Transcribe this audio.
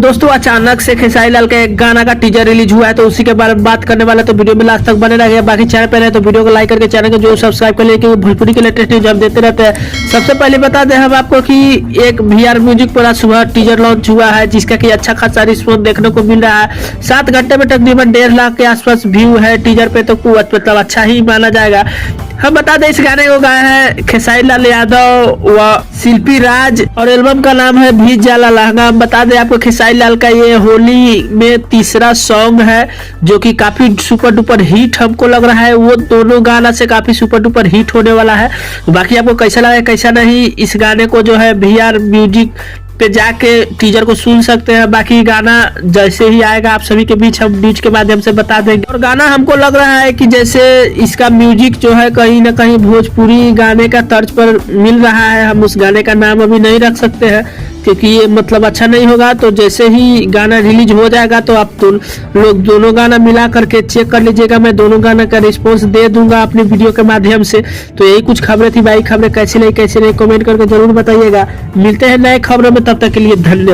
दोस्तों अचानक से खेसारी लाल का एक गाना का टीजर रिलीज हुआ है, तो उसी के बारे में बात करने वाला, तो वीडियो में लास्ट तक बने रहिए। बाकी चैनल पे रहे तो वीडियो को लाइक करके चैनल को जो सब्सक्राइब कर लिए, क्योंकि भोजपुरी के लेटेस्ट न्यूज हम देते रहते हैं। सबसे पहले बता दें हम आपको कि एक VR म्यूजिक पर सुबह टीजर लॉन्च हुआ है, जिसका कि अच्छा खासा रिस्पॉन्स देखने को मिल रहा है। 7 घंटे में तकरीबन 1.5 लाख के आसपास व्यू है टीजर पे, तो मतलब अच्छा ही माना जाएगा। हम बता दें इस गाने को गाया है खेसारी लाल यादव व शिल्पी राज, और एल्बम का नाम है भीज जाला लहंगा। हम बता दें आपको खेसारी लाल का ये होली में तीसरा सॉन्ग है, जो कि काफी सुपर डुपर हिट हमको लग रहा है। वो दोनों गाना से काफी सुपर डुपर हिट होने वाला है। बाकी आपको कैसा लगा कैसा नहीं, इस गाने को जो है VR म्यूजिक पे जाके टीजर को सुन सकते हैं। बाकी गाना जैसे ही आएगा आप सभी के बीच हम न्यूज के माध्यम से बता देंगे। और गाना हमको लग रहा है कि जैसे इसका म्यूजिक जो है कहीं ना कहीं भोजपुरी गाने का तर्ज पर मिल रहा है। हम उस गाने का नाम अभी नहीं रख सकते हैं, क्योंकि ये मतलब अच्छा नहीं होगा। तो जैसे ही गाना रिलीज हो जाएगा तो आप लोग दोनों गाना मिला करके चेक कर लीजिएगा। मैं दोनों गाना का रिस्पॉन्स दे दूंगा अपनी वीडियो के माध्यम से। तो यही कुछ खबरें थी भाई, खबरें कैसी नहीं कमेंट करके जरूर बताइएगा। मिलते हैं नए खबरों में, तब तक के लिए धन्यवाद।